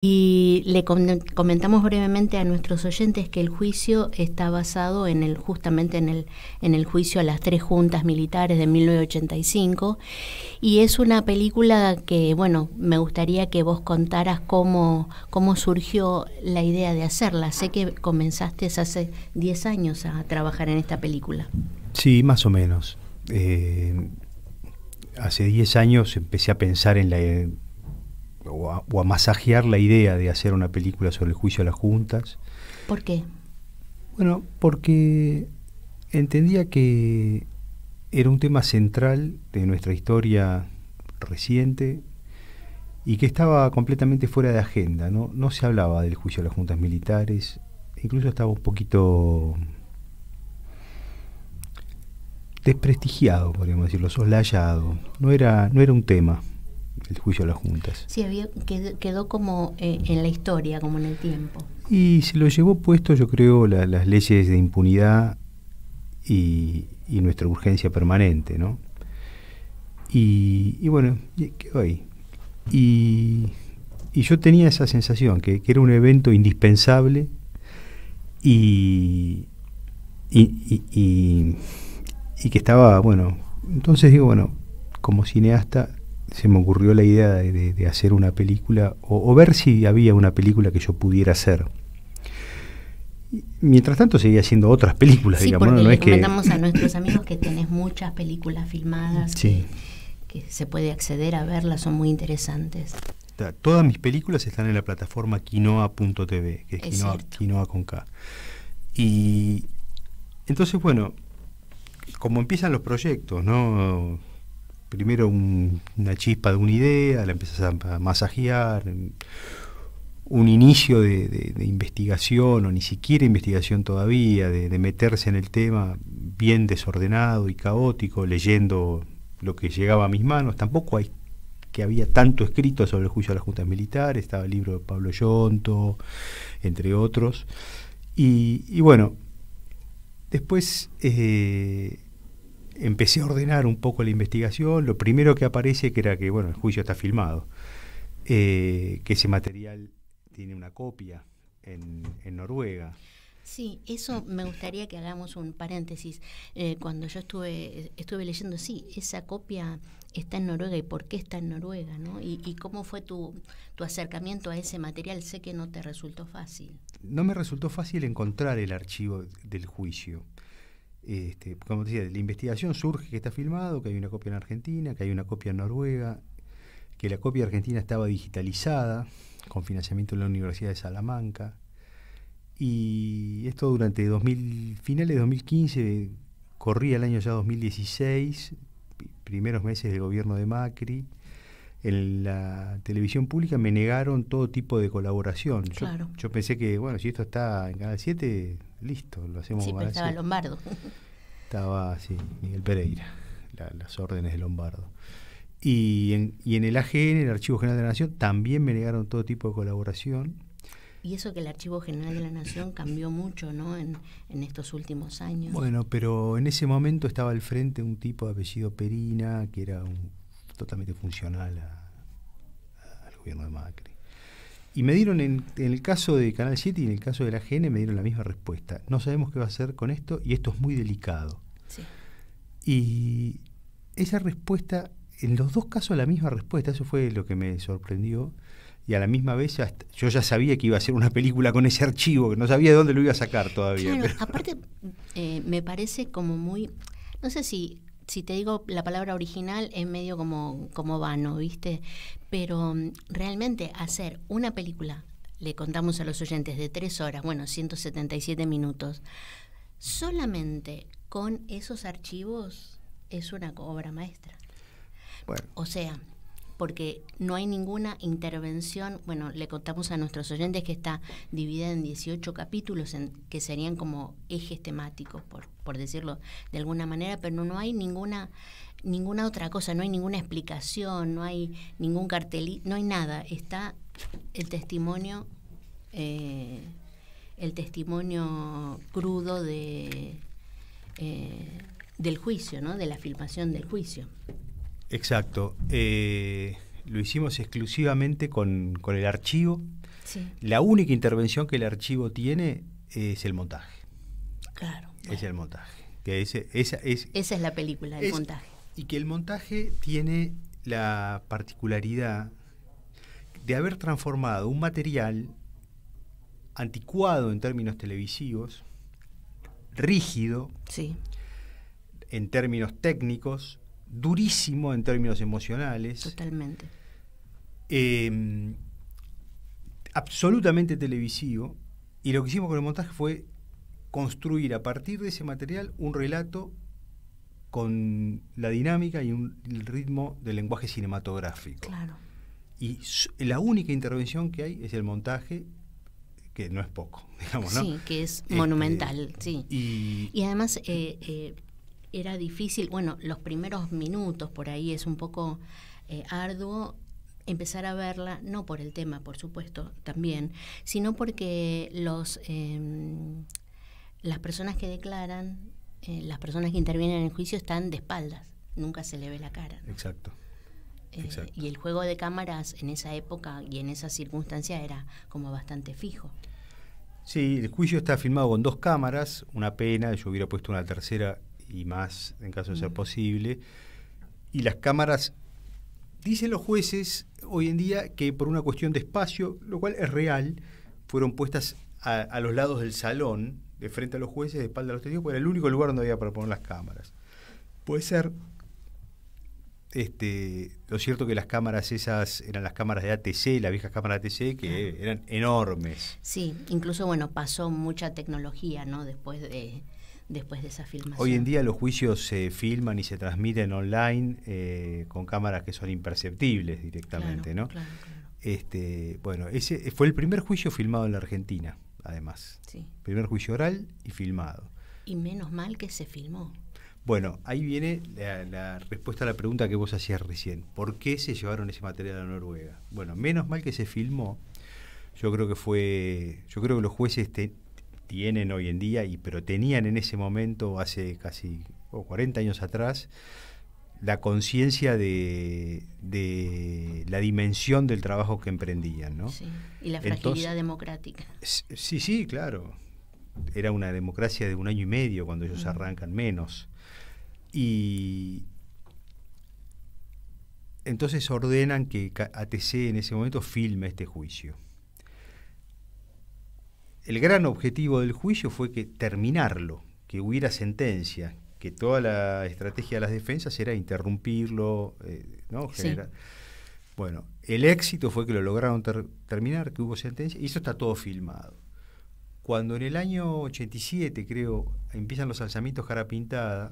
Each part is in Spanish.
Y le comentamos brevemente a nuestros oyentes que el juicio está basado justamente en el juicio a las 3 juntas militares de 1985, y es una película que, bueno, me gustaría que vos contaras cómo surgió la idea de hacerla. Sé que comenzaste hace 10 años a trabajar en esta película. Sí, más o menos. Hace 10 años empecé a pensar en o a masajear la idea de hacer una película sobre el juicio a las juntas. ¿Por qué? Bueno, porque entendía que era un tema central de nuestra historia reciente y que estaba completamente fuera de agenda, ¿no? No se hablaba del juicio a las juntas militares, incluso estaba un poquito desprestigiado, podríamos decirlo, soslayado. No era un tema el juicio a las juntas. Sí, quedó como en la historia, como en el tiempo. Y se lo llevó puesto, yo creo, las leyes de impunidad y nuestra urgencia permanente, ¿no? Y bueno, quedó ahí. Y yo tenía esa sensación, que era un evento indispensable y que estaba, bueno, entonces digo, bueno, como cineasta se me ocurrió la idea de hacer una película o ver si había una película que yo pudiera hacer. Mientras tanto seguía haciendo otras películas, sí, digamos. Porque no le es comentamos a nuestros amigos que tenés muchas películas filmadas, sí, que se puede acceder a verlas, son muy interesantes. Todas mis películas están en la plataforma Quinoa.tv, que es Quinoa con K. Y entonces, bueno, como empiezan los proyectos, ¿no? Primero una chispa de una idea, la empiezas a masajear, un inicio de investigación, o ni siquiera investigación todavía, de meterse en el tema bien desordenado y caótico, leyendo lo que llegaba a mis manos. Tampoco había tanto escrito sobre el juicio a las juntas militares, estaba el libro de Pablo Yonto, entre otros. Y bueno, después empecé a ordenar un poco la investigación. Lo primero que aparece que era que, bueno, el juicio está filmado, que ese material tiene una copia en Noruega. Sí, eso me gustaría que hagamos un paréntesis. Cuando yo estuve leyendo, sí, esa copia está en Noruega. ¿Y por qué está en Noruega, no? ¿Y cómo fue tu acercamiento a ese material? Sé que no te resultó fácil. No me resultó fácil encontrar el archivo del juicio. Como te decía, la investigación surge que está filmado, que hay una copia en Argentina, que hay una copia en Noruega, que la copia argentina estaba digitalizada con financiamiento de la Universidad de Salamanca, y esto durante finales de 2015, corría el año ya 2016, primeros meses del gobierno de Macri. En la televisión pública me negaron todo tipo de colaboración. Claro. Yo pensé que, bueno, si esto está en Canal 7, listo, lo hacemos. Sí, pero estaba Lombardo. Estaba, sí, Miguel Pereira, las órdenes de Lombardo. Y en el AGN, el Archivo General de la Nación, también me negaron todo tipo de colaboración. Y eso que el Archivo General de la Nación cambió mucho, ¿no?, en estos últimos años. Bueno, pero en ese momento estaba al frente un tipo de apellido Perina, que era totalmente funcional al gobierno de Macri. Y me dieron, en el caso de Canal 7 y en el caso de la AGN, me dieron la misma respuesta. No sabemos qué va a hacer con esto y esto es muy delicado. Sí. Y esa respuesta, en los dos casos la misma respuesta, eso fue lo que me sorprendió. Y a la misma vez yo ya sabía que iba a hacer una película con ese archivo, que no sabía de dónde lo iba a sacar todavía. Claro, pero aparte me parece como muy, no sé si te digo la palabra original es medio como vano, ¿viste? Pero realmente hacer una película, le contamos a los oyentes, de 3 horas, bueno, 177 minutos, solamente con esos archivos es una obra maestra. Bueno. O sea, porque no hay ninguna intervención. Bueno, le contamos a nuestros oyentes que está dividida en 18 capítulos que serían como ejes temáticos, por decirlo de alguna manera, pero no hay ninguna otra cosa, no hay ninguna explicación, no hay ningún cartelito, no hay nada. Está el testimonio crudo del juicio, ¿no?, de la filmación del juicio. Exacto. lo hicimos exclusivamente con el archivo. Sí. La única intervención que el archivo tiene es el montaje. Claro. Bueno. Es el montaje. Que esa es la película, el montaje. Y que el montaje tiene la particularidad de haber transformado un material anticuado en términos televisivos, rígido, sí, en términos técnicos, durísimo en términos emocionales. Totalmente. Absolutamente televisivo, y lo que hicimos con el montaje fue construir a partir de ese material un relato con la dinámica y el ritmo del lenguaje cinematográfico. Claro. Y la única intervención que hay es el montaje, que no es poco, digamos, ¿no? Sí, que es monumental, sí. Y además era difícil, bueno, los primeros minutos por ahí es un poco arduo empezar a verla, no por el tema, por supuesto, también, sino porque las personas que declaran, las personas que intervienen en el juicio están de espaldas, nunca se le ve la cara, ¿no? Exacto. Exacto. Y el juego de cámaras en esa época y en esa circunstancia era como bastante fijo. Sí, el juicio está filmado con 2 cámaras, una pena, yo hubiera puesto una tercera y más en caso de ser posible, y las cámaras, dicen los jueces hoy en día que por una cuestión de espacio, lo cual es real, fueron puestas a los lados del salón, de frente a los jueces, de espalda a los testigos, porque era el único lugar donde había para poner las cámaras. Puede ser. Lo cierto que las cámaras esas eran las cámaras de ATC, las viejas cámaras de ATC, que eran enormes. Sí, incluso bueno, pasó mucha tecnología, ¿no? Después de esa filmación. Hoy en día los juicios se filman y se transmiten online con cámaras que son imperceptibles directamente, claro, ¿no? Claro, claro. Bueno, ese fue el primer juicio filmado en la Argentina, además. Sí. Primer juicio oral y filmado. Y menos mal que se filmó. Bueno, ahí viene la respuesta a la pregunta que vos hacías recién. ¿Por qué se llevaron ese material a Noruega? Bueno, menos mal que se filmó. Yo creo que los jueces tienen hoy en día, pero tenían en ese momento, hace casi 40 años atrás, la conciencia de la dimensión del trabajo que emprendían, ¿no? Sí, y la fragilidad democrática. Sí, claro. Era una democracia de 1 año y medio cuando ellos arrancan, menos. Y entonces ordenan que ATC en ese momento filme este juicio. El gran objetivo del juicio fue que terminarlo, que hubiera sentencia, que toda la estrategia de las defensas era interrumpirlo, ¿no? Generar. Sí. Bueno, el éxito fue que lo lograron terminar, que hubo sentencia, y eso está todo filmado. Cuando en el año 87, creo, empiezan los alzamientos cara pintada,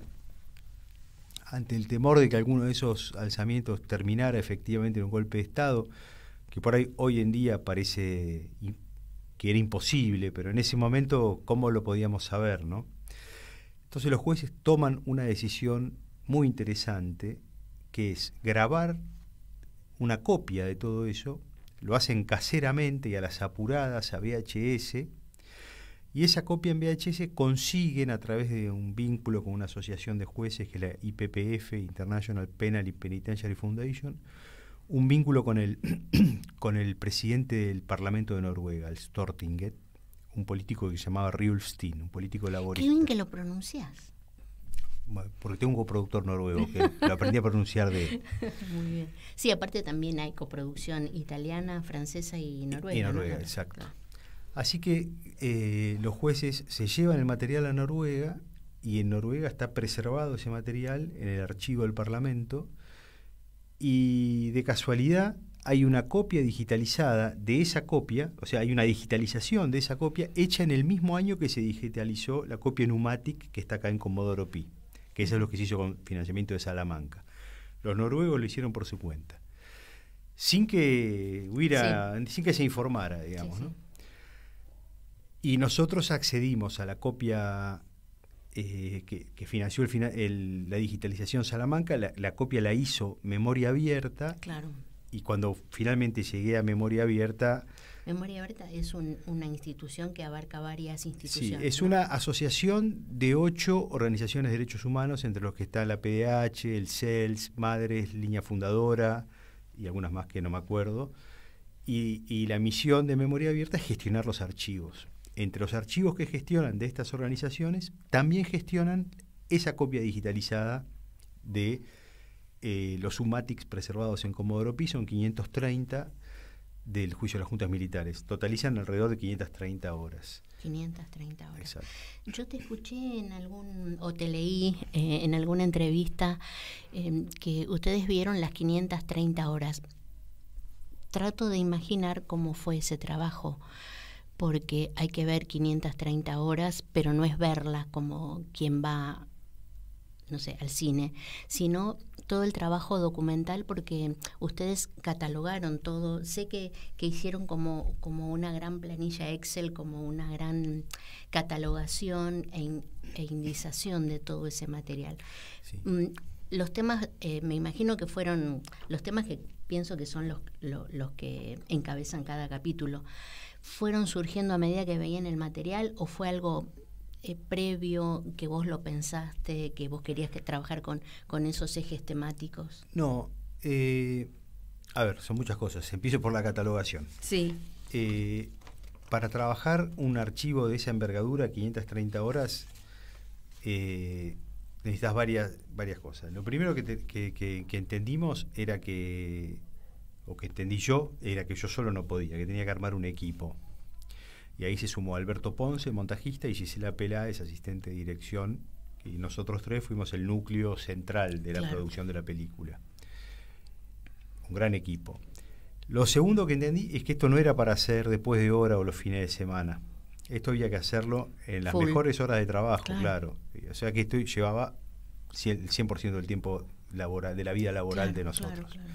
ante el temor de que alguno de esos alzamientos terminara efectivamente en un golpe de Estado, que por ahí hoy en día parece que era imposible, pero en ese momento, ¿cómo lo podíamos saber, no? Entonces los jueces toman una decisión muy interesante, que es grabar una copia de todo eso, lo hacen caseramente y a las apuradas a VHS, y esa copia en VHS consiguen a través de un vínculo con una asociación de jueces que es la IPPF, International Penal and Penitentiary Foundation, un vínculo con el presidente del Parlamento de Noruega, el Stortinget, un político que se llamaba Riulf Steen, un político laborista. Qué bien que lo pronunciás. Bueno, porque tengo un coproductor noruego que lo aprendí a pronunciar de él. Muy bien. Sí, aparte también hay coproducción italiana, francesa y noruega. Y Noruega, ¿no? Exacto. Claro. Así que los jueces se llevan el material a Noruega, y en Noruega está preservado ese material en el archivo del Parlamento, y de casualidad hay una copia digitalizada de esa copia, o sea, hay una digitalización de esa copia hecha en el mismo año que se digitalizó la copia Numatic que está acá en Comodoro Pi, que eso es lo que se hizo con financiamiento de Salamanca. Los noruegos lo hicieron por su cuenta, sin que sin que se informara, digamos, ¿no? Y nosotros accedimos a la copia que financió la digitalización Salamanca. La copia la hizo Memoria Abierta. Claro. Y cuando finalmente llegué a Memoria Abierta... Memoria Abierta es una institución que abarca varias instituciones. Sí, es, ¿no?, una asociación de 8 organizaciones de derechos humanos, entre los que está la PDH, el CELS, Madres, Línea Fundadora y algunas más que no me acuerdo. Y la misión de Memoria Abierta es gestionar los archivos. Entre los archivos que gestionan de estas organizaciones, también gestionan esa copia digitalizada de los Sumatics preservados en Comodoro Pi, son 530 del juicio de las juntas militares. Totalizan alrededor de 530 horas. 530 horas. Exacto. Yo te escuché o te leí en alguna entrevista que ustedes vieron las 530 horas. Trato de imaginar cómo fue ese trabajo, porque hay que ver 530 horas, pero no es verlas como quien va, no sé, al cine, sino todo el trabajo documental, porque ustedes catalogaron todo. Sé que hicieron como una gran planilla Excel, como una gran catalogación e indización de todo ese material. Sí. Los temas, me imagino que fueron los temas que pienso que son los que encabezan cada capítulo. ¿Fueron surgiendo a medida que veían el material o fue algo previo, que vos lo pensaste, que vos querías trabajar con esos ejes temáticos? No, a ver, son muchas cosas. Empiezo por la catalogación. Sí. Para trabajar un archivo de esa envergadura, 530 horas, necesitas varias cosas. Lo primero que entendimos era que entendí yo, era que yo solo no podía, que tenía que armar un equipo. Y ahí se sumó Alberto Ponce, montajista, y Gisela Peláez, asistente de dirección, y nosotros tres fuimos el núcleo central de la producción de la película. Un gran equipo. Lo segundo que entendí es que esto no era para hacer después de hora o los fines de semana. Esto había que hacerlo en las mejores horas de trabajo, claro. O sea que esto llevaba el 100% del tiempo laboral, de la vida laboral de nosotros. Claro.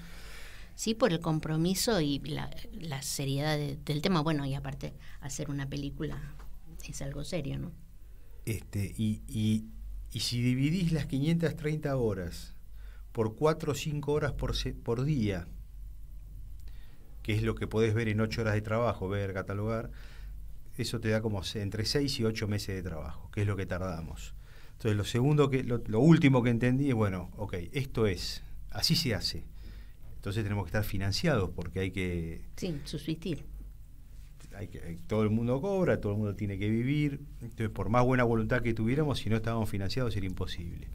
Sí, por el compromiso y la seriedad del tema. Bueno, y aparte, hacer una película es algo serio, ¿no? Y si dividís las 530 horas por 4 o 5 horas por día, que es lo que podés ver en 8 horas de trabajo, catalogar, eso te da como entre 6 y 8 meses de trabajo, que es lo que tardamos. Entonces, lo último que entendí es, bueno, ok, esto es, así se hace. Entonces tenemos que estar financiados porque hay que... Sí, subsistir. Todo el mundo cobra, todo el mundo tiene que vivir. Entonces, por más buena voluntad que tuviéramos, si no estábamos financiados era imposible.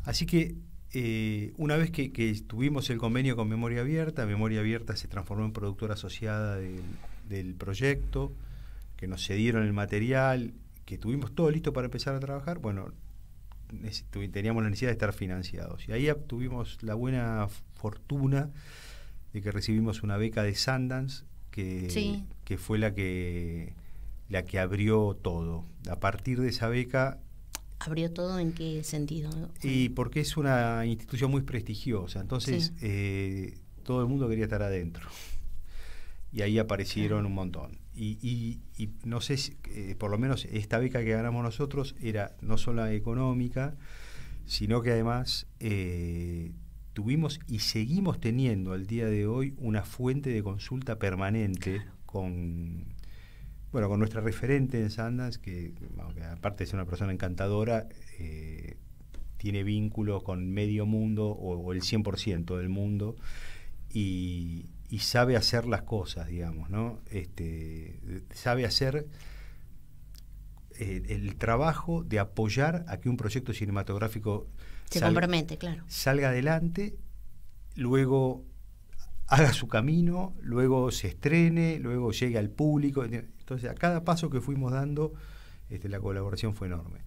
Así que una vez que tuvimos el convenio con Memoria Abierta se transformó en productora asociada del proyecto, que nos cedieron el material, que tuvimos todo listo para empezar a trabajar. Bueno, teníamos la necesidad de estar financiados. Y ahí tuvimos la buena fortuna de que recibimos una beca de Sundance, que fue la que abrió todo. A partir de esa beca... ¿Abrió todo en qué sentido? Y porque es una institución muy prestigiosa, entonces todo el mundo quería estar adentro. Y ahí aparecieron un montón. Y no sé, por lo menos esta beca que ganamos nosotros era no solo económica, sino que además tuvimos y seguimos teniendo al día de hoy una fuente de consulta permanente con nuestra referente en Sundance, que aparte de ser una persona encantadora, tiene vínculos con medio mundo o el 100% del mundo, y sabe hacer las cosas, digamos, ¿no? Sabe hacer el trabajo de apoyar a que un proyecto cinematográfico salga adelante, luego haga su camino, luego se estrene, luego llegue al público. Entonces, a cada paso que fuimos dando, la colaboración fue enorme.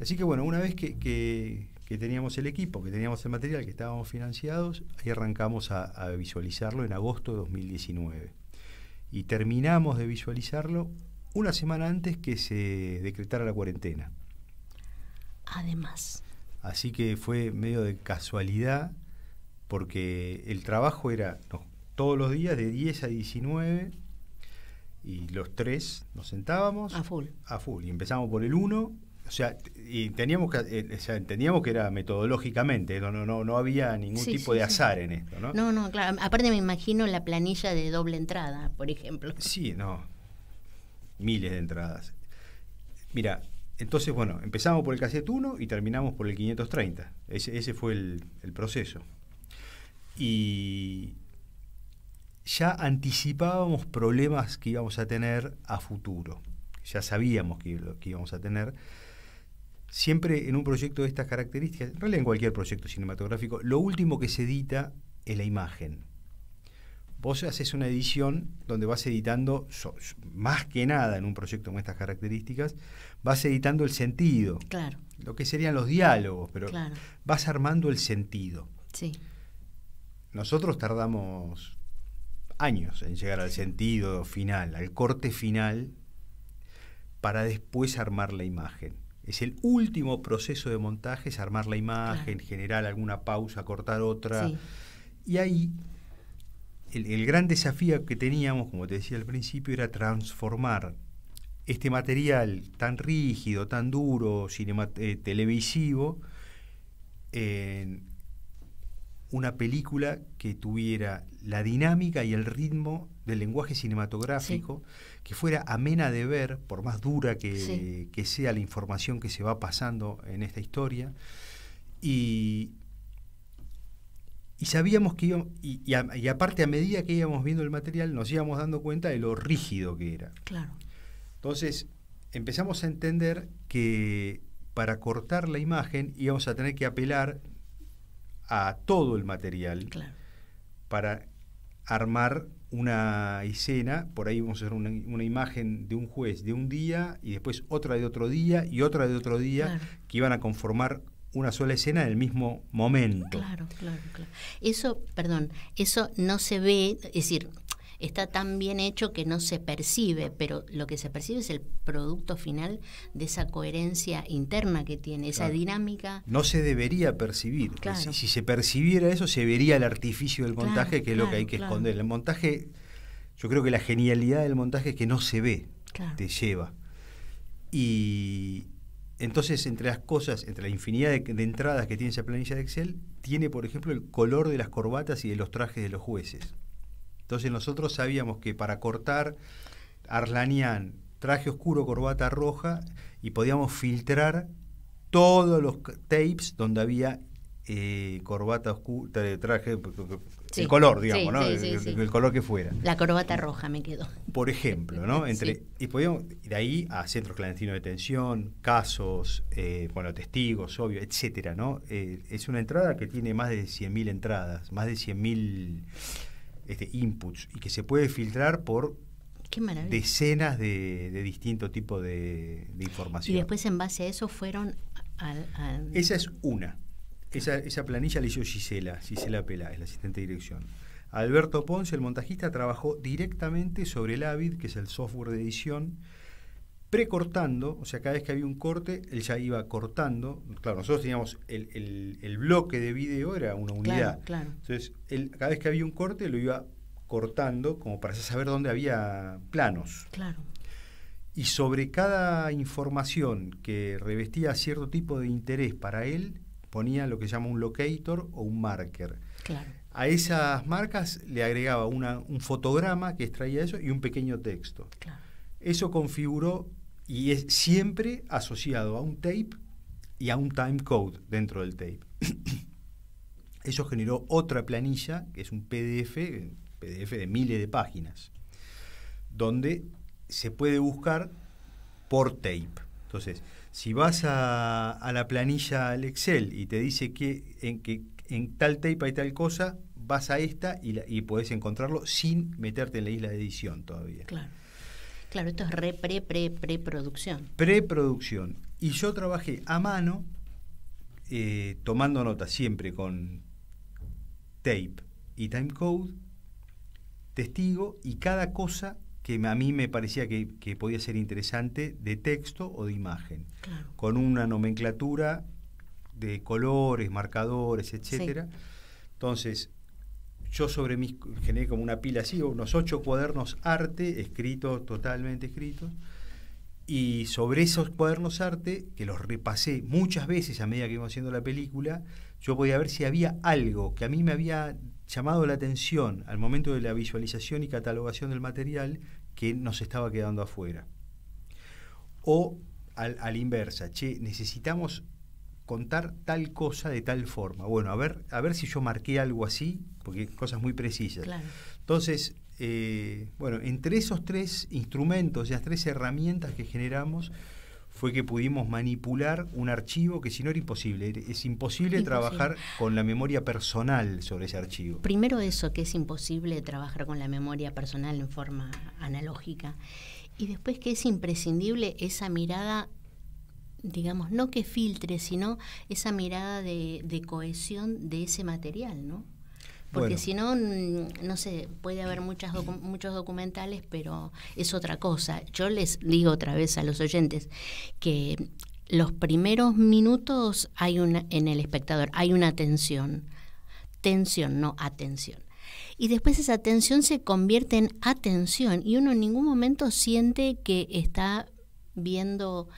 Así que bueno, una vez que teníamos el equipo, que teníamos el material, que estábamos financiados, ahí arrancamos a visualizarlo en agosto de 2019. Y terminamos de visualizarlo una semana antes que se decretara la cuarentena. Además. Así que fue medio de casualidad, porque el trabajo era todos los días de 10 a 19, y los tres nos sentábamos a full. Y empezamos por el 1. O sea, y entendíamos que era metodológicamente, no había ningún tipo de azar en esto, ¿no? No, claro. Aparte me imagino la planilla de doble entrada, por ejemplo. Sí, miles de entradas. Mira, entonces, bueno, empezamos por el cassette 1 y terminamos por el 530. Ese fue el proceso. Y ya anticipábamos problemas que íbamos a tener a futuro. Ya sabíamos que íbamos a tener. Siempre en un proyecto de estas características, en realidad en cualquier proyecto cinematográfico, lo último que se edita es la imagen. Vos haces una edición donde vas editando, más que nada en un proyecto con estas características, vas editando el sentido. Claro. Lo que serían los diálogos, pero claro. vas armando el sentido. Sí. Nosotros tardamos años en llegar al sentido final, al corte final, para después armar la imagen. Es el último proceso de montaje, es armar la imagen, claro. generar alguna pausa, cortar otra. Sí. Y ahí el gran desafío que teníamos, como te decía al principio, era transformar este material tan rígido, tan duro, televisivo, en una película que tuviera la dinámica y el ritmo del lenguaje cinematográfico, sí. que fuera amena de ver, por más dura que sea la información que se va pasando en esta historia, y sabíamos que íbamos, y aparte a medida que íbamos viendo el material nos íbamos dando cuenta de lo rígido que era. Claro. Entonces empezamos a entender que para cortar la imagen íbamos a tener que apelar a todo el material, claro. para armar una escena. Por ahí vamos a hacer una imagen de un juez de un día y después otra de otro día y otra de otro día, claro. que iban a conformar una sola escena en el mismo momento. Claro. Eso no se ve, es decir, está tan bien hecho que no se percibe, pero lo que se percibe es el producto final de esa coherencia interna que tiene, esa claro. dinámica. No se debería percibir. Claro. Si se percibiera eso, se vería el artificio del montaje, claro, que es lo que hay que esconder. El montaje, yo creo que la genialidad del montaje es que no se ve, te lleva. Y entonces, entre las cosas, entre la infinidad de entradas que tiene esa planilla de Excel, tiene, por ejemplo, el color de las corbatas y de los trajes de los jueces. Entonces nosotros sabíamos que para cortar Arlanian, traje oscuro, corbata roja, y podíamos filtrar todos los tapes donde había corbata oscura, traje, sí. el color, digamos, sí, ¿no? Sí. El color que fuera. La corbata roja me quedó. Por ejemplo, ¿no? Sí. Y podíamos ir de ahí a centros clandestinos de detención, casos, testigos, obvio, etcétera, ¿no? Es una entrada que tiene más de 100.000 entradas, más de 100.000 inputs, y que se puede filtrar por decenas de distintos tipos de información. Y después, en base a eso, fueron Esa es una. Esa planilla la hizo Gisela Peláez, la asistente de dirección. Alberto Ponce, el montajista, trabajó directamente sobre el Avid, que es el software de edición, precortando, o sea, cada vez que había un corte, él ya iba cortando. Claro, nosotros teníamos el bloque de video, era una unidad. Claro. Entonces, cada vez que había un corte, lo iba cortando, como para saber dónde había planos. Claro. Y sobre cada información que revestía cierto tipo de interés para él, ponía lo que se llama un locator o un marker. Claro. A esas marcas le agregaba un fotograma que extraía eso y un pequeño texto. Claro. Eso configuró, y es siempre asociado a un tape y a un timecode dentro del tape. Eso generó otra planilla, que es un PDF de miles de páginas, donde se puede buscar por tape. Entonces, si vas a la planilla del Excel y te dice que en tal tape hay tal cosa, vas a esta y podés encontrarlo sin meterte en la isla de edición todavía. Claro, esto es preproducción. Preproducción. Y yo trabajé a mano, tomando notas siempre con tape y timecode, testigo, y cada cosa que a mí me parecía que podía ser interesante de texto o de imagen, claro. con una nomenclatura de colores, marcadores, etcétera. Sí. Entonces, yo generé como una pila así, unos 8 cuadernos arte, totalmente escritos, y sobre esos cuadernos arte, que los repasé muchas veces a medida que íbamos haciendo la película, yo podía ver si había algo que a mí me había llamado la atención al momento de la visualización y catalogación del material que nos estaba quedando afuera. O a la inversa, necesitamos contar tal cosa de tal forma. Bueno, a ver si yo marqué algo así, porque cosas muy precisas. Claro. Entonces, bueno, entre esos 3 instrumentos, esas 3 herramientas que generamos, fue que pudimos manipular un archivo que si no era imposible. Es imposible trabajar con la memoria personal sobre ese archivo. Primero eso, que es imposible trabajar con la memoria personal en forma analógica. Y después que es imprescindible esa mirada, digamos, no que filtre, sino esa mirada de cohesión de ese material, ¿no? Porque bueno, si no, no sé, puede haber muchos documentales, pero es otra cosa. Yo les digo otra vez a los oyentes que los primeros minutos en el espectador hay una tensión, no atención. Y después esa tensión se convierte en atención y uno en ningún momento siente que está viendo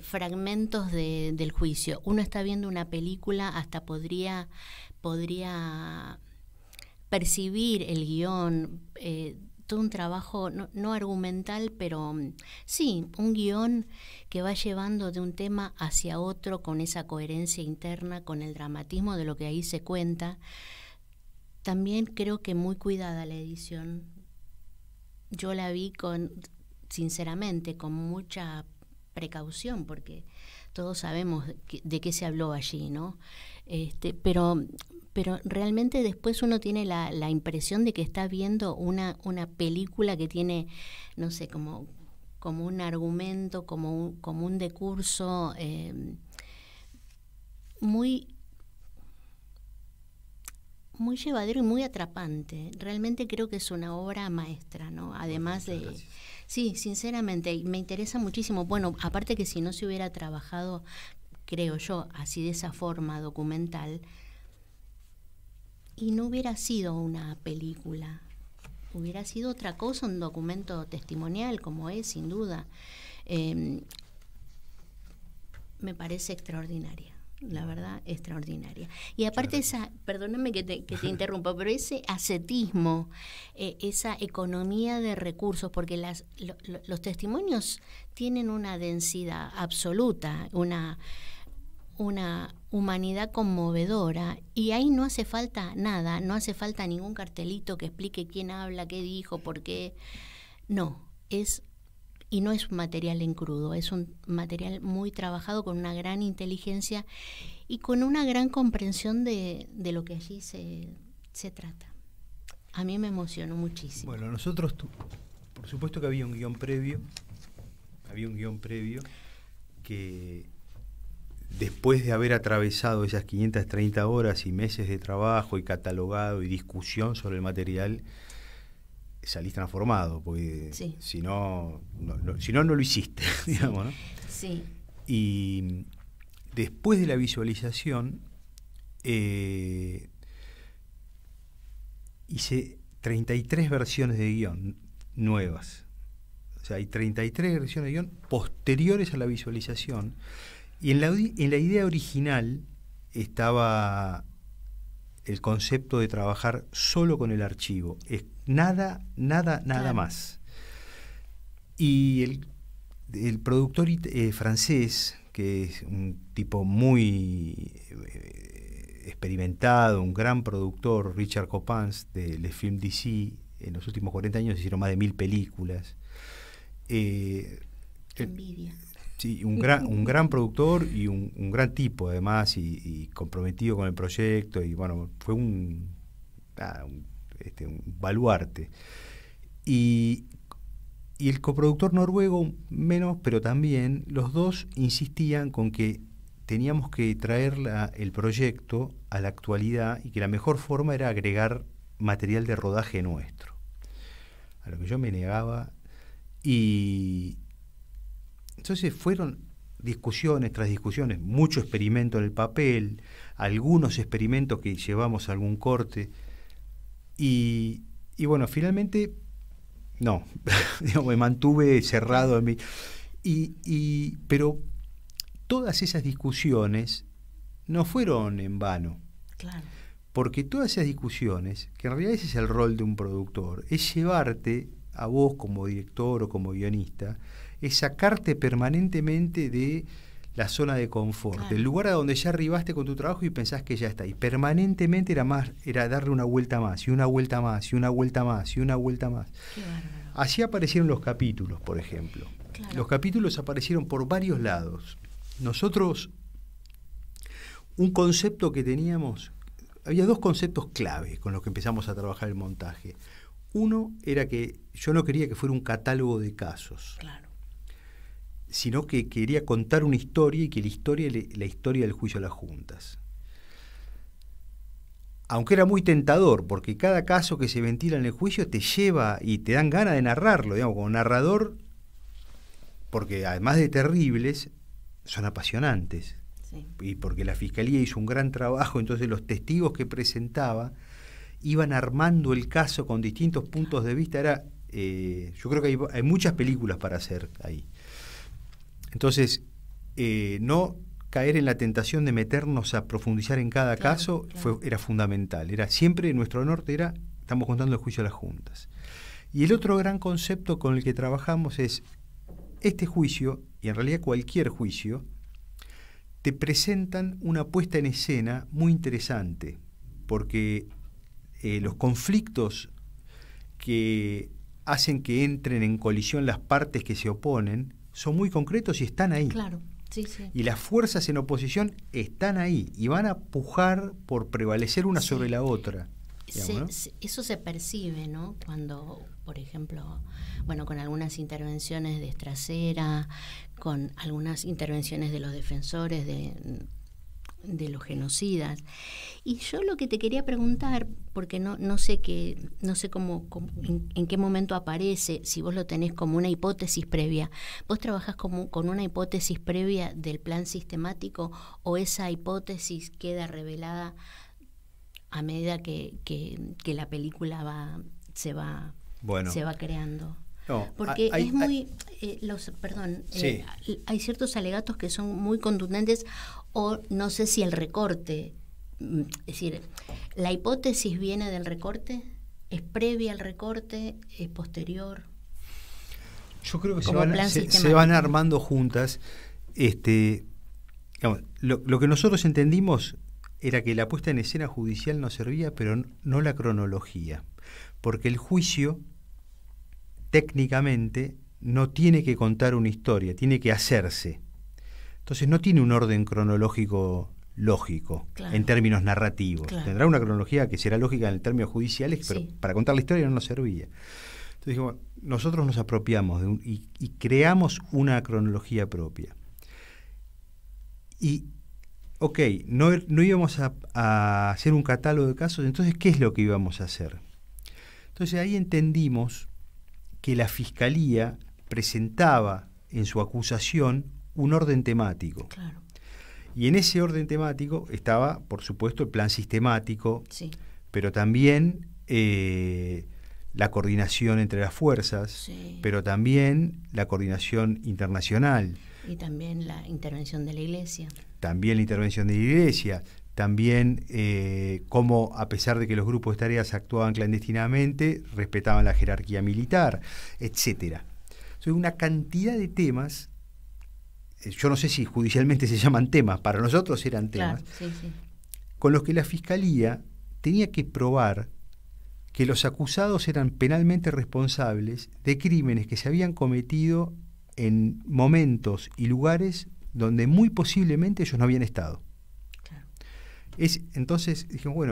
fragmentos del juicio. Uno está viendo una película, hasta podría percibir el guión, todo un trabajo no argumental, pero sí, un guión que va llevando de un tema hacia otro con esa coherencia interna, con el dramatismo de lo que ahí se cuenta. También creo que muy cuidada la edición. Yo la vi sinceramente, con mucha precaución, porque todos sabemos de qué se habló allí, ¿no? Pero realmente después uno tiene la impresión de que está viendo una película que tiene, no sé, como un argumento, como un decurso muy llevadero y muy atrapante. Realmente creo que es una obra maestra, ¿no? Además de... Gracias. Sí, sinceramente, me interesa muchísimo. Bueno, aparte que si no se hubiera trabajado, creo yo, así de esa forma documental, y no hubiera sido una película, hubiera sido otra cosa, un documento testimonial, como es, sin duda. Me parece extraordinaria. La verdad, extraordinaria. Y aparte perdóname que te interrumpa, pero ese ascetismo, esa economía de recursos, porque los testimonios tienen una densidad absoluta, una humanidad conmovedora, y ahí no hace falta nada, no hace falta ningún cartelito que explique quién habla, qué dijo, por qué. No, y no es un material en crudo, es un material muy trabajado con una gran inteligencia y con una gran comprensión de lo que allí se trata. A mí me emocionó muchísimo. Bueno, nosotros, por supuesto que había un guión previo que después de haber atravesado esas 530 horas y meses de trabajo y catalogado y discusión sobre el material, salís transformado, porque sí. si no lo hiciste, digamos, ¿no? Sí. Y después de la visualización hice 33 versiones de guión nuevas. O sea, hay 33 versiones de guión posteriores a la visualización. Y en la idea original estaba el concepto de trabajar solo con el archivo, es nada claro. Más. Y el productor francés, que es un tipo muy experimentado, un gran productor, Richard Coppens, de Les Films d'Ici, en los últimos 40 años hicieron más de 1000 películas. Qué envidia. Sí, un gran productor y un gran tipo además, y comprometido con el proyecto, y bueno, fue un baluarte. Y el coproductor noruego menos, pero también los dos insistían con que teníamos que traer el proyecto a la actualidad y que la mejor forma era agregar material de rodaje nuestro, a lo que yo me negaba. Y entonces fueron discusiones tras discusiones, mucho experimento en el papel, algunos experimentos que llevamos a algún corte, y bueno, finalmente no, digamos, me mantuve cerrado en mí. Pero todas esas discusiones no fueron en vano. Claro. Porque todas esas discusiones, que en realidad ese es el rol de un productor, es llevarte a vos como director o como guionista, es sacarte permanentemente de la zona de confort, Claro. el lugar a donde ya arribaste con tu trabajo y pensás que ya está ahí. Permanentemente era darle una vuelta más, y una vuelta más, y una vuelta más, y una vuelta más. Qué bárbaro. Así aparecieron los capítulos, por ejemplo. Claro. Los capítulos aparecieron por varios lados. Nosotros, un concepto que teníamos, había dos conceptos clave con los que empezamos a trabajar el montaje. Uno era que yo no quería que fuera un catálogo de casos, Claro. sino que quería contar una historia y que la historia del juicio a las juntas. Aunque era muy tentador, porque cada caso que se ventila en el juicio te lleva y te dan ganas de narrarlo, digamos, como narrador, porque además de terribles, son apasionantes. Sí. Y porque la Fiscalía hizo un gran trabajo, entonces los testigos que presentaba iban armando el caso con distintos puntos de vista. Yo creo que hay muchas películas para hacer ahí. Entonces, no caer en la tentación de meternos a profundizar en cada caso era fundamental. Siempre nuestro norte estamos contando el juicio a las juntas. Y el otro gran concepto con el que trabajamos es este juicio, y en realidad cualquier juicio, te presentan una puesta en escena muy interesante, porque los conflictos que hacen que entren en colisión las partes que se oponen son muy concretos y están ahí. Claro. Sí, sí. Y las fuerzas en oposición están ahí y van a pujar por prevalecer una sobre la otra. Digamos, ¿no? Eso se percibe, ¿no? Cuando, por ejemplo, con algunas intervenciones de Estracera, con algunas intervenciones de los defensores de los genocidas. Y yo lo que te quería preguntar, porque no sé cómo en qué momento aparece, si vos lo tenés como una hipótesis previa, ¿vos trabajás con una hipótesis previa del plan sistemático o esa hipótesis queda revelada a medida que la película se va creando? No, porque hay ciertos alegatos que son muy contundentes, o no sé si el recorte, es decir, la hipótesis viene del recorte, es previa al recorte, es posterior. Yo creo que se van armando juntas. Lo que nosotros entendimos era que la puesta en escena judicial nos servía, pero no la cronología, porque el juicio técnicamente no tiene que contar una historia, tiene que hacerse. Entonces no tiene un orden cronológico lógico, en términos narrativos. Tendrá una cronología que será lógica en términos judiciales, pero para contar la historia no nos servía. Entonces dijimos, nosotros nos apropiamos y creamos una cronología propia. Y, no íbamos a hacer un catálogo de casos, entonces, ¿qué es lo que íbamos a hacer? Entonces ahí entendimos que la Fiscalía presentaba en su acusación un orden temático. Claro. Y en ese orden temático estaba, por supuesto, el plan sistemático, pero también la coordinación entre las fuerzas, pero también la coordinación internacional. Y también la intervención de la Iglesia. También cómo, a pesar de que los grupos de tareas actuaban clandestinamente, respetaban la jerarquía militar, etcétera. Una cantidad de temas. Yo no sé si judicialmente se llaman temas, para nosotros eran temas, con los que la Fiscalía tenía que probar que los acusados eran penalmente responsables de crímenes que se habían cometido en momentos y lugares donde muy posiblemente ellos no habían estado. Claro. Entonces dijimos,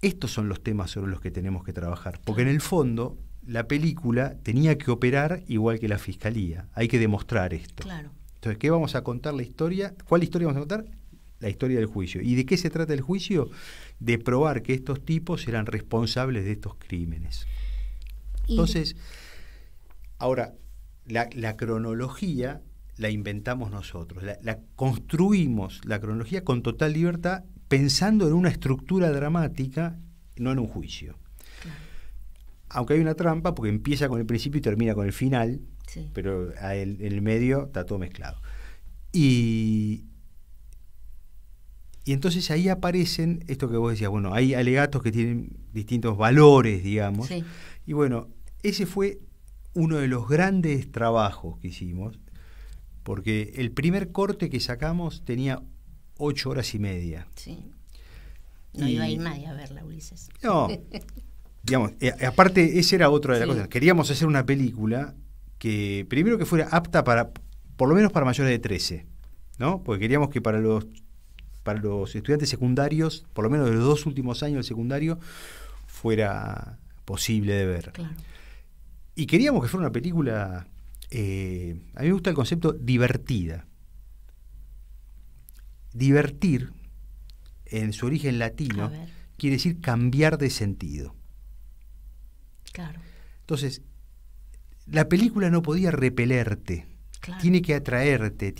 estos son los temas sobre los que tenemos que trabajar, porque en el fondo la película tenía que operar igual que la Fiscalía, hay que demostrar esto. Claro. Entonces, ¿qué vamos a contar la historia? ¿Cuál historia vamos a contar? La historia del juicio. ¿Y de qué se trata el juicio? De probar que estos tipos eran responsables de estos crímenes. Entonces, ahora, la cronología la inventamos nosotros, la construimos, la cronología con total libertad, pensando en una estructura dramática, no en un juicio. Claro. Aunque hay una trampa, porque empieza con el principio y termina con el final, pero en el medio está todo mezclado. Y entonces ahí aparecen esto que vos decías, hay alegatos que tienen distintos valores, digamos. Y ese fue uno de los grandes trabajos que hicimos, porque el primer corte que sacamos tenía 8 horas y media. Sí. No iba a ir nadie a verla, Ulises. No, digamos, aparte esa era otra de las cosas. Queríamos hacer una película que primero que fuera apta para, por lo menos para mayores de 13, ¿no? Porque queríamos que para los estudiantes secundarios, por lo menos de los 2 últimos años del secundario, fuera posible de ver. Claro. Y queríamos que fuera una película, a mí me gusta el concepto divertida. Divertir, en su origen latino, quiere decir cambiar de sentido. Claro. Entonces, la película no podía repelerte, claro. Tiene que atraerte,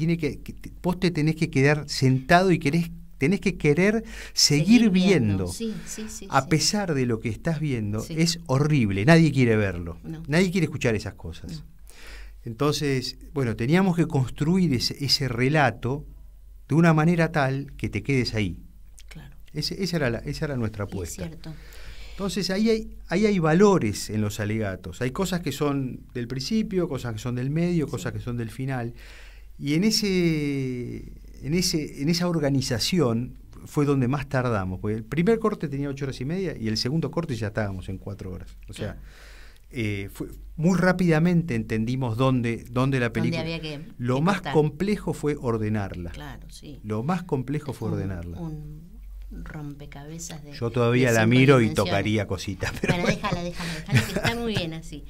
vos te tenés que quedar sentado y tenés que querer seguir viendo. Sí, a pesar de lo que estás viendo, es horrible, nadie quiere verlo, nadie quiere escuchar esas cosas. No. Entonces, bueno, teníamos que construir ese relato de una manera tal que te quedes ahí. Claro. Esa era nuestra apuesta. Es cierto. Entonces ahí hay valores en los alegatos. Hay cosas que son del principio, cosas que son del medio, cosas que son del final. Y en esa organización fue donde más tardamos. Porque el primer corte tenía 8 horas y media y el segundo corte ya estábamos en 4 horas. O sea, muy rápidamente entendimos dónde la película. Había que lo más complejo fue ordenarla. Claro, sí. Lo más complejo fue ordenarla. Un rompecabezas de. Yo todavía la miro y tocaría cositas. Pero bueno, déjala, que está muy bien así.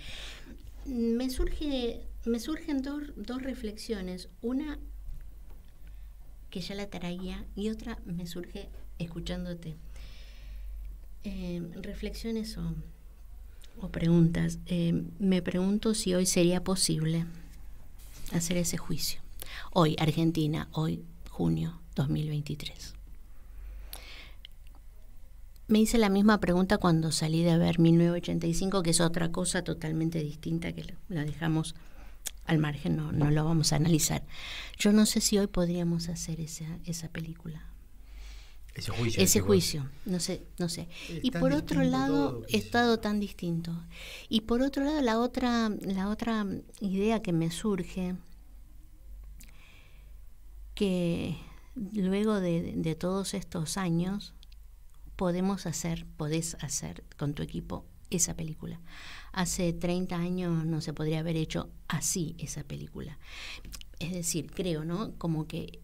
Me surgen dos reflexiones. Una que ya la traía y otra me surge escuchándote. Reflexiones o preguntas. Me pregunto si hoy sería posible hacer ese juicio. Hoy, Argentina, hoy, junio 2023. Me hice la misma pregunta cuando salí de ver 1985, que es otra cosa totalmente distinta, que la dejamos al margen, no lo vamos a analizar. Yo no sé si hoy podríamos hacer esa película. Ese juicio, no sé. Y por otro lado, he estado tan distinto. Y por otro lado, la otra idea que me surge, que luego de todos estos años, podés hacer con tu equipo esa película. Hace 30 años no se podría haber hecho así esa película. Es decir, creo, ¿no? Como que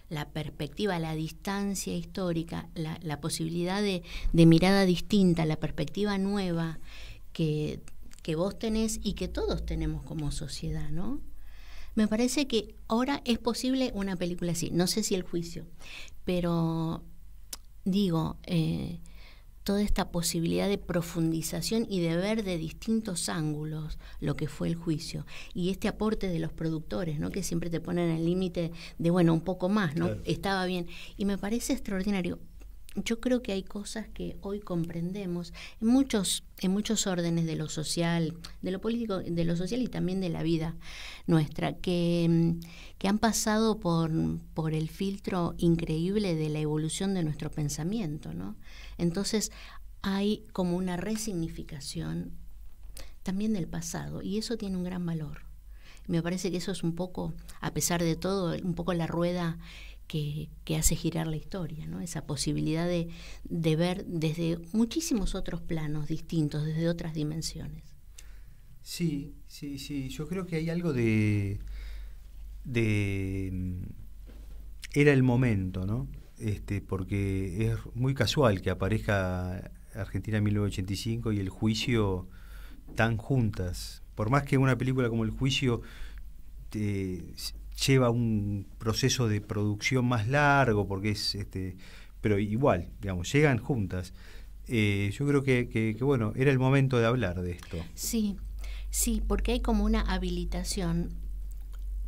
la perspectiva, la distancia histórica, la posibilidad de mirada distinta, la perspectiva nueva que vos tenés y que todos tenemos como sociedad, ¿no? Me parece que ahora es posible una película así. No sé si El juicio, pero digo, toda esta posibilidad de profundización y de ver de distintos ángulos lo que fue El juicio y este aporte de los productores, ¿no? Que siempre te ponen el límite de, bueno, un poco más, ¿no? Claro. Estaba bien. Y me parece extraordinario. Yo creo que hay cosas que hoy comprendemos en muchos órdenes de lo social, de lo político, de lo social y también de la vida nuestra, que han pasado por el filtro increíble de la evolución de nuestro pensamiento, ¿no? Entonces hay como una resignificación también del pasado y eso tiene un gran valor. Me parece que eso es un poco, a pesar de todo, un poco la rueda que hace girar la historia, ¿no? Esa posibilidad de ver desde muchísimos otros planos distintos, desde otras dimensiones. Sí. Yo creo que hay algo de era el momento, ¿no? Porque es muy casual que aparezca Argentina en 1985 y El juicio tan juntas. Por más que una película como El juicio lleva un proceso de producción más largo, porque es pero igual, digamos, llegan juntas. Yo creo que bueno, era el momento de hablar de esto. Sí, porque hay como una habilitación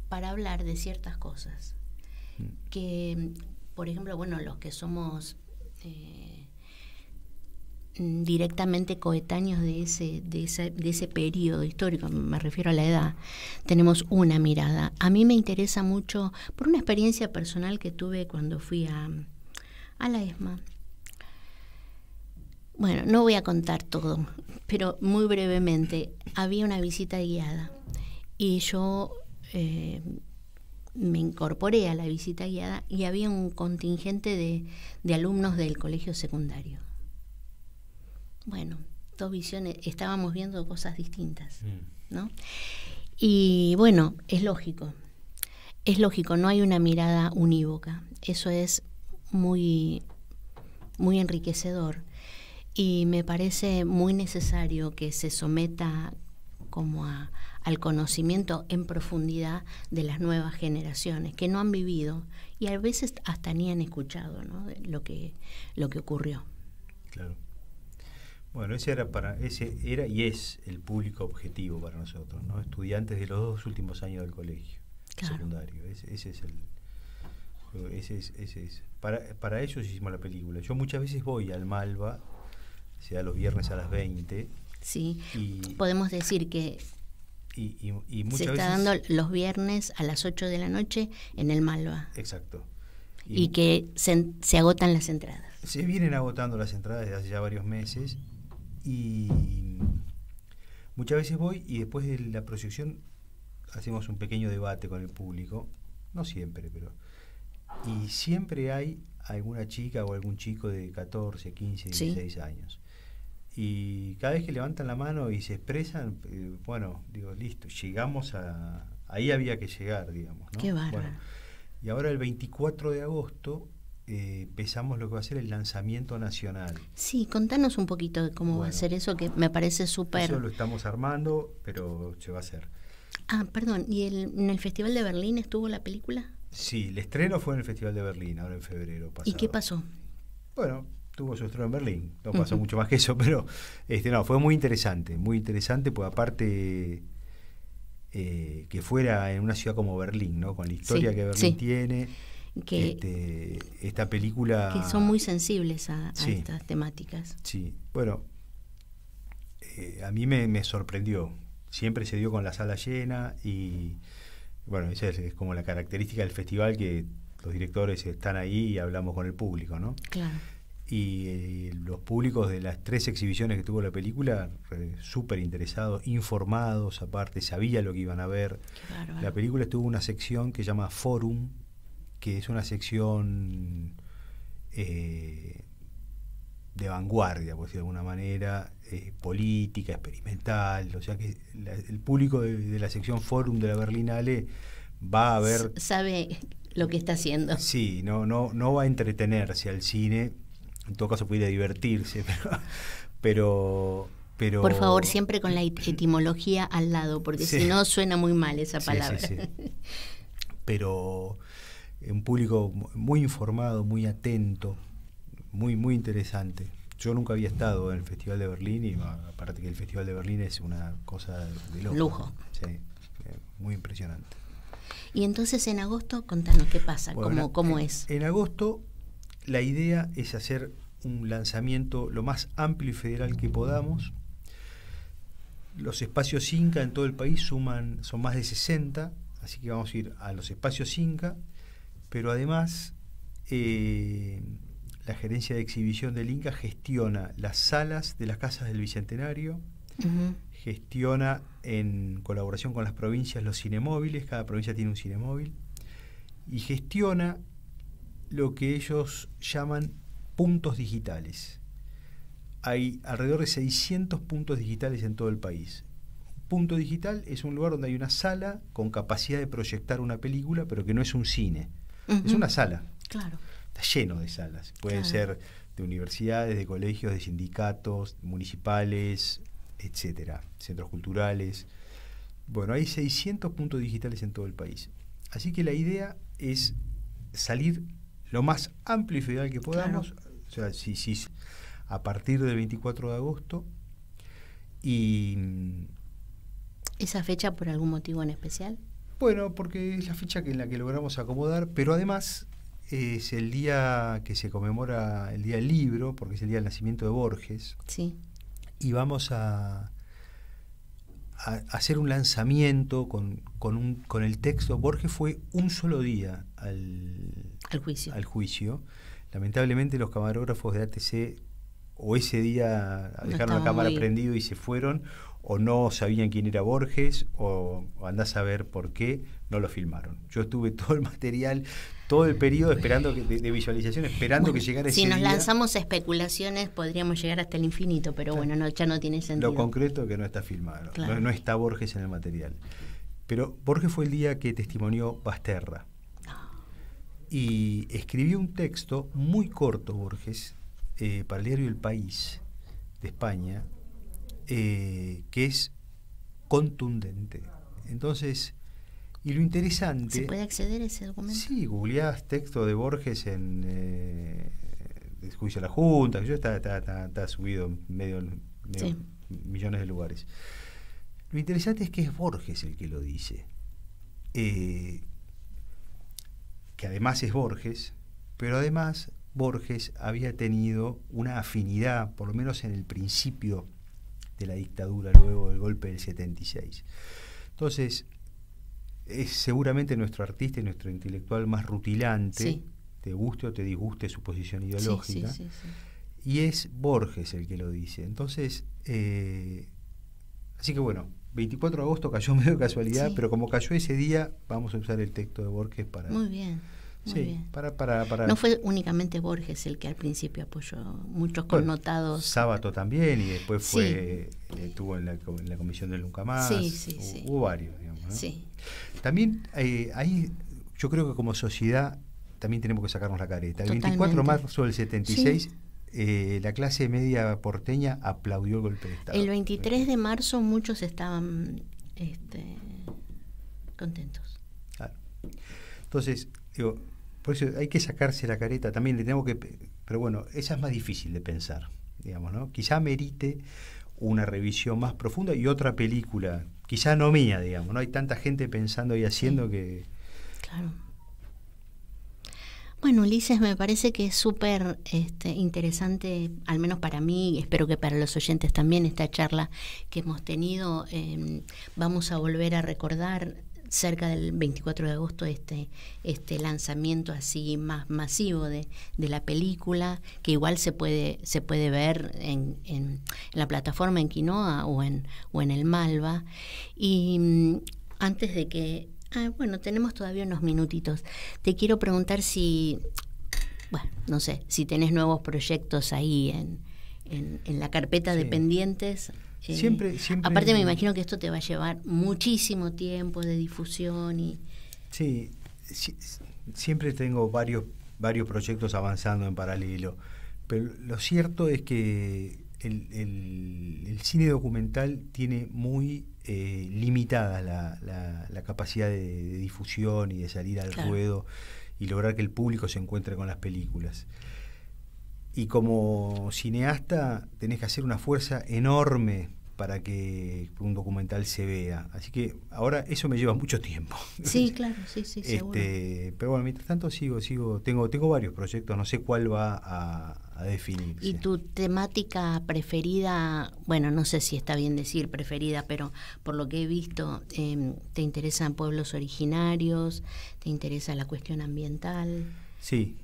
para hablar de ciertas cosas. Que, por ejemplo, bueno, los que somos directamente coetáneos de ese periodo histórico, me refiero a la edad, tenemos una mirada. A mí me interesa mucho, por una experiencia personal que tuve cuando fui a la ESMA. Bueno, no voy a contar todo, pero muy brevemente, había una visita guiada y yo me incorporé a la visita guiada y había un contingente de alumnos del colegio secundario. Bueno, dos visiones, estábamos viendo cosas distintas, ¿no? Y bueno, es lógico, no hay una mirada unívoca, eso es muy, muy enriquecedor y me parece muy necesario que se someta como al conocimiento en profundidad de las nuevas generaciones que no han vivido y a veces hasta ni han escuchado, ¿no?, lo que ocurrió. Claro. Bueno, ese era y es el público objetivo para nosotros, ¿no? Estudiantes de los 2 últimos años del colegio secundario. Ese es para ellos hicimos la película. Yo muchas veces voy al Malva, sea los viernes a las 20. Sí, podemos decir que y se está dando los viernes a las 8 de la noche en el Malva. Exacto. Y que se agotan las entradas. Se vienen agotando las entradas desde hace ya varios meses y muchas veces voy y después de la proyección hacemos un pequeño debate con el público, no siempre, pero y siempre hay alguna chica o algún chico de 14, 15, 16 años. Y cada vez que levantan la mano y se expresan, bueno, digo, listo, llegamos ahí había que llegar, digamos, ¿no? Qué bárbaro. Bueno, y ahora el 24 de agosto empezamos lo que va a ser el lanzamiento nacional. Sí, contanos un poquito de cómo va a ser eso, que me parece súper... Eso lo estamos armando, pero se va a hacer. Ah, perdón, ¿y en el Festival de Berlín estuvo la película? Sí, el estreno fue en el Festival de Berlín, ahora en febrero pasado. ¿Y qué pasó? Bueno, tuvo su estreno en Berlín, no pasó mucho más que eso, pero no, fue muy interesante, pues aparte que fuera en una ciudad como Berlín, ¿no? Con la historia que Berlín tiene, que esta película... Que son muy sensibles a estas temáticas. Sí, bueno, a mí me sorprendió, siempre se dio con la sala llena y bueno, esa es como la característica del festival, que los directores están ahí y hablamos con el público, ¿no? Claro. Y los públicos de las 3 exhibiciones que tuvo la película, súper interesados, informados, aparte, sabía lo que iban a ver. La película tuvo una sección que se llama Forum, que es una sección de vanguardia, por decirlo de alguna manera, política, experimental, o sea que el público de la sección Forum de la Berlinale va a ver... Sabe lo que está haciendo. Sí, no va a entretenerse al cine. En todo caso puede divertirse, pero por favor, siempre con la etimología al lado, porque si no suena muy mal esa palabra. Sí. Pero un público muy informado, muy atento, muy interesante. Yo nunca había estado en el Festival de Berlín y aparte que el Festival de Berlín es una cosa de lujo. Sí, muy impresionante. Y entonces en agosto, contanos qué pasa, bueno, cómo es. En agosto la idea es hacer un lanzamiento lo más amplio y federal que podamos. Los espacios Inca en todo el país son más de 60, así que vamos a ir a los espacios Inca, pero además la gerencia de exhibición del Inca gestiona las salas de las casas del Bicentenario, gestiona en colaboración con las provincias los cinemóviles, cada provincia tiene un cinemóvil, y gestiona lo que ellos llaman puntos digitales. Hay alrededor de 600 puntos digitales en todo el país. Un punto digital es un lugar donde hay una sala con capacidad de proyectar una película, pero que no es un cine. Es una sala. Claro. Está lleno de salas. Pueden ser de universidades, de colegios, de sindicatos, municipales, etcétera, centros culturales. Bueno, hay 600 puntos digitales en todo el país. Así que la idea es salir lo más amplio y federal que podamos, o sea, sí, a partir del 24 de agosto. Y ¿esa fecha por algún motivo en especial? Bueno, porque es la fecha en la que logramos acomodar, pero además es el día que se conmemora el Día del Libro, porque es el día del nacimiento de Borges. Sí. Y vamos a hacer un lanzamiento con el texto. Borges fue un solo día al juicio. Lamentablemente los camarógrafos de ATC o ese día dejaron la cámara prendida y se fueron, o no sabían quién era Borges, o andás a ver por qué no lo filmaron. Yo estuve todo el material, todo el periodo esperando de visualización, esperando que llegara ese día. Si nos lanzamos a especulaciones podríamos llegar hasta el infinito, pero claro, bueno, ya no tiene sentido. Lo concreto es que no está filmado, claro. no está Borges en el material. Pero Borges fue el día que testimonió Basterra. Y escribió un texto muy corto, Borges, para el diario El País de España, que es contundente. Entonces, y lo interesante... ¿Se puede acceder a ese documento? Sí, googleás texto de Borges en el juicio de la Junta, que está subido en medio sí, millones de lugares. Lo interesante es que es Borges el que lo dice. Que además es Borges, pero además Borges había tenido una afinidad, por lo menos en el principio de la dictadura, luego del golpe del 76. Entonces, es seguramente nuestro artista y nuestro intelectual más rutilante, sí, te guste o te disguste su posición ideológica, sí, y es Borges el que lo dice. Entonces, así que bueno, 24 de agosto cayó medio de casualidad, sí, pero como cayó ese día, vamos a usar el texto de Borges para... Muy bien. Muy sí, bien. Para... No fue únicamente Borges el que al principio apoyó, muchos connotados. Sábato también, y después fue estuvo en la comisión del Nunca Más. Sí, hubo varios, digamos, ¿no? Sí. También ahí yo creo que como sociedad también tenemos que sacarnos la careta. El Totalmente. 24 de marzo del 76, sí, la clase media porteña aplaudió el golpe de Estado. El 23 de marzo muchos estaban contentos. Claro. Entonces, digo, por eso hay que sacarse la careta, también le tenemos que, pero bueno, esa es más difícil de pensar, digamos, ¿no? Quizá merite una revisión más profunda y otra película, quizá no mía, digamos, ¿no? Hay tanta gente pensando y haciendo, sí, que... Claro. Bueno, Ulises, me parece que es súper interesante, al menos para mí, y espero que para los oyentes también, esta charla que hemos tenido. Vamos a volver a recordar cerca del 24 de agosto este lanzamiento así más masivo de la película, que igual se puede ver en la plataforma en Quinoa o en el Malva. Y antes de que... bueno, tenemos todavía unos minutitos. Te quiero preguntar si, bueno, no sé, si tenés nuevos proyectos ahí en la carpeta, sí, de pendientes. Siempre. Aparte me imagino que esto te va a llevar muchísimo tiempo de difusión y... Sí, siempre tengo varios proyectos avanzando en paralelo, pero lo cierto es que el cine documental tiene muy limitada la capacidad de difusión y de salir al claro, ruedo y lograr que el público se encuentre con las películas. Y como cineasta tenés que hacer una fuerza enorme para que un documental se vea. Así que ahora eso me lleva mucho tiempo. Sí, claro, sí, seguro. Pero bueno, mientras tanto tengo varios proyectos, no sé cuál va a definirse. ¿Y tu temática preferida, bueno, no sé si está bien decir preferida, pero por lo que he visto, te interesan pueblos originarios, te interesa la cuestión ambiental? Sí,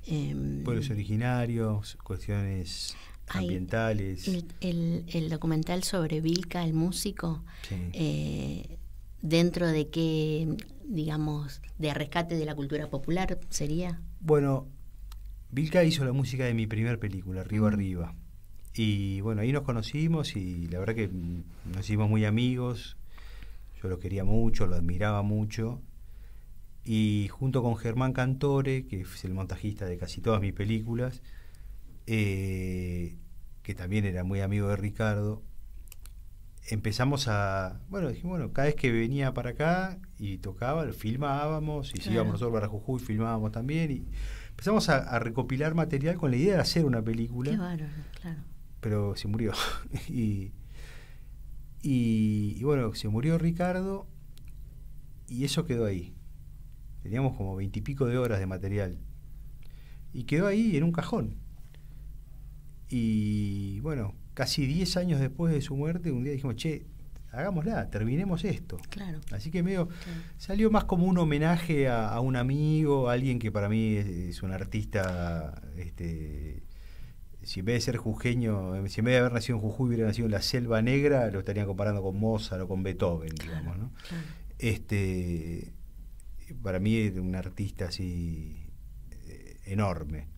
pueblos originarios, cuestiones ambientales. El documental sobre Vilca, el músico, sí, ¿dentro de qué, digamos, de rescate de la cultura popular sería? Bueno, Vilca hizo la música de mi primer película, Arriba Arriba. Y bueno, ahí nos conocimos y la verdad que nos hicimos muy amigos. Yo lo quería mucho, lo admiraba mucho. Y junto con Germán Cantore, que es el montajista de casi todas mis películas, que también era muy amigo de Ricardo, empezamos dijimos, cada vez que venía para acá y tocaba, lo filmábamos, y si íbamos nosotros para Jujuy, filmábamos también, y empezamos a recopilar material con la idea de hacer una película. Qué bárbaro, claro. Pero se murió. y bueno, se murió Ricardo, y eso quedó ahí. Teníamos como 20 y pico de horas de material. Y quedó ahí en un cajón. Y bueno, casi 10 años después de su muerte, un día dijimos, hagámosla, terminemos esto. Claro. Así que salió más como un homenaje a un amigo, a alguien que para mí es un artista si en vez de ser jujeño, si en vez de haber nacido en Jujuy hubiera nacido en la Selva Negra, lo estarían comparando con Mozart o con Beethoven, digamos, ¿no? Claro. Para mí es un artista así enorme.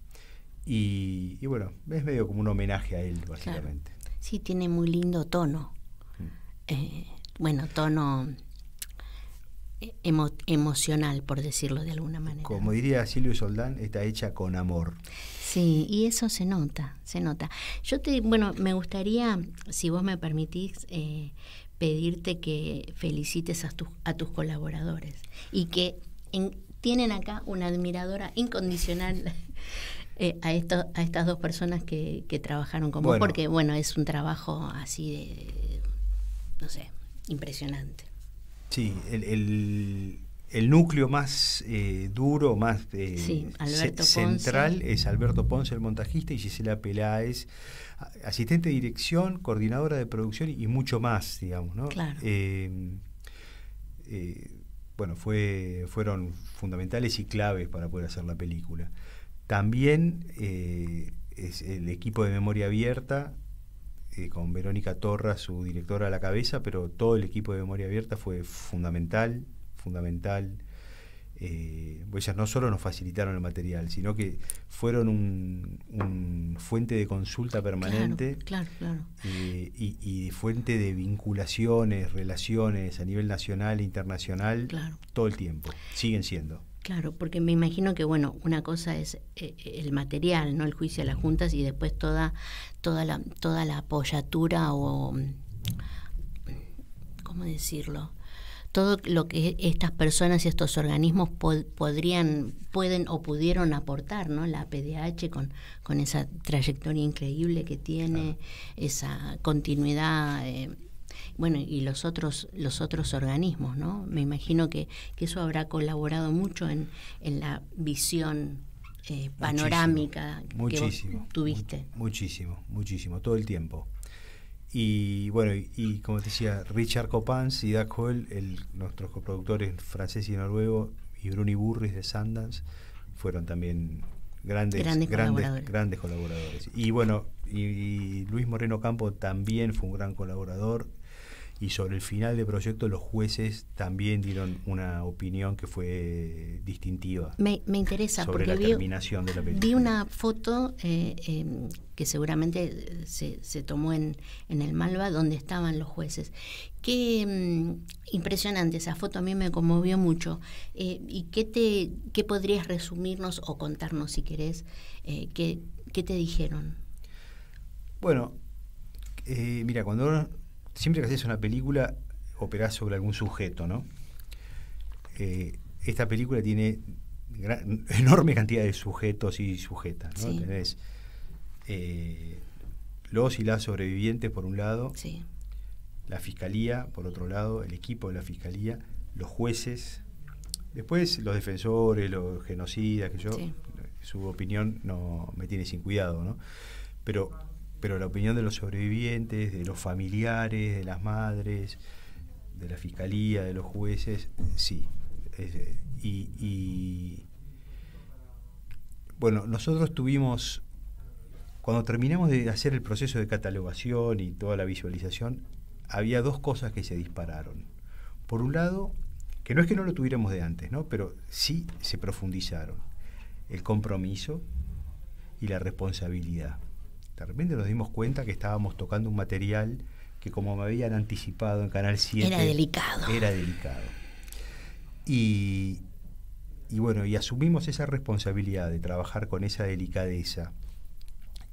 Y bueno, es medio como un homenaje a él, básicamente. Claro. Sí, tiene muy lindo tono. Bueno, tono emocional, por decirlo de alguna manera. Como diría Silvio Soldán, está hecha con amor. Sí, y eso se nota, se nota. Me gustaría, si vos me permitís, pedirte que felicites a tus colaboradores y que tienen acá una admiradora incondicional a estas dos personas que trabajaron con vos, porque es un trabajo así de, no sé, impresionante. Sí, el núcleo más duro, más central Ponce. Es Alberto Ponce, el montajista, y Gisela Peláez, asistente de dirección, coordinadora de producción y mucho más, digamos, ¿no? Claro. Fueron fundamentales y claves para poder hacer la película. También es el equipo de Memoria Abierta, con Verónica Torra, su directora a la cabeza, pero todo el equipo de Memoria Abierta fue fundamental. Ellas no solo nos facilitaron el material, sino que fueron un fuente de consulta permanente. Claro. Y fuente de vinculaciones, relaciones a nivel nacional e internacional, todo el tiempo. Siguen siendo. Claro, porque me imagino que una cosa es el material, no el juicio a las juntas, y después toda la apoyatura o, ¿cómo decirlo? Todo lo que estas personas y estos organismos pueden o pudieron aportar, ¿no? La PDH con esa trayectoria increíble que tiene, esa continuidad. Y los otros organismos, ¿no? Me imagino que eso habrá colaborado mucho en la visión panorámica que vos tuviste. Muchísimo, todo el tiempo. Y como te decía, Richard Copans y Dag Hoel, nuestros coproductores francés y noruego, y Bruni Burris de Sundance, fueron también grandes colaboradores. Y Luis Moreno Campo también fue un gran colaborador. Y sobre el final del proyecto los jueces también dieron una opinión que fue distintiva. Me interesa sobre porque la terminación de la película. Vi una foto que seguramente se tomó en el Malva, donde estaban los jueces. Qué impresionante esa foto, a mí me conmovió mucho. ¿Y qué podrías resumirnos o contarnos, si querés, qué te dijeron? Bueno, mira, siempre que haces una película, operás sobre algún sujeto, ¿no? Esta película tiene enorme cantidad de sujetos y sujetas, ¿no? Sí. Tenés los y las sobrevivientes por un lado, sí, la fiscalía por otro lado, el equipo de la fiscalía, los jueces, después los defensores, los genocidas, que sí, su opinión no me tiene sin cuidado, ¿no? Pero la opinión de los sobrevivientes, de los familiares, de las madres, de la fiscalía, de los jueces, sí. Nosotros tuvimos, cuando terminamos de hacer el proceso de catalogación y toda la visualización, había dos cosas que se dispararon. Por un lado, que no es que no lo tuviéramos de antes, ¿no? Pero sí se profundizaron. El compromiso y la responsabilidad. De repente nos dimos cuenta que estábamos tocando un material que, como me habían anticipado en Canal 7, era delicado. Y asumimos esa responsabilidad de trabajar con esa delicadeza.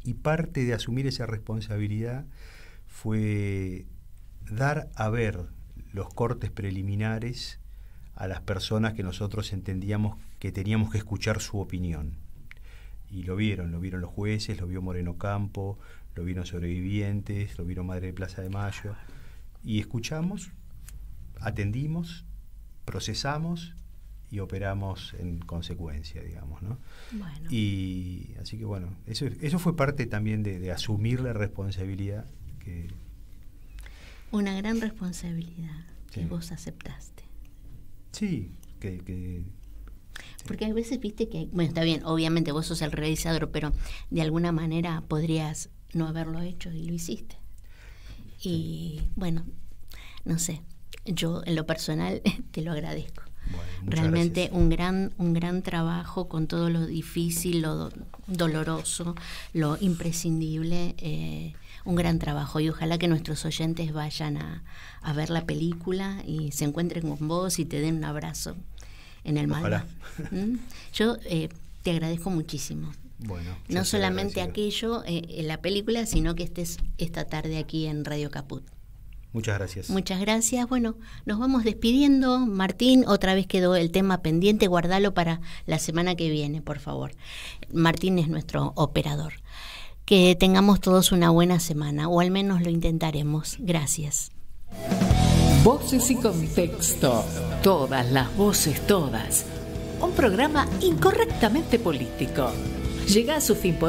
Y parte de asumir esa responsabilidad fue dar a ver los cortes preliminares a las personas que nosotros entendíamos que teníamos que escuchar su opinión. Y lo vieron los jueces, lo vio Moreno Campo, lo vieron sobrevivientes, lo vieron Madre de Plaza de Mayo. Y escuchamos, atendimos, procesamos y operamos en consecuencia, digamos, ¿no? Bueno. Y así que eso fue parte también de asumir la responsabilidad. Una gran responsabilidad que vos aceptaste. Sí, que Porque a veces viste que, bueno, está bien, obviamente vos sos el realizador, pero de alguna manera podrías no haberlo hecho y lo hiciste. Y bueno, no sé, yo en lo personal te lo agradezco. Bueno, realmente un gran trabajo con todo lo difícil, lo doloroso, lo imprescindible, un gran trabajo, y ojalá que nuestros oyentes vayan a ver la película y se encuentren con vos y te den un abrazo en el Malva. Yo te agradezco muchísimo. Bueno, no solamente aquello en la película, sino que estés esta tarde aquí en Radio Caput. Muchas gracias. Muchas gracias. Bueno, nos vamos despidiendo. Martín, otra vez quedó el tema pendiente, guardalo para la semana que viene, por favor. Martín es nuestro operador. Que tengamos todos una buena semana, o al menos lo intentaremos. Gracias. Voces y contexto. Todas las voces, todas. Un programa incorrectamente político. Llega a su fin.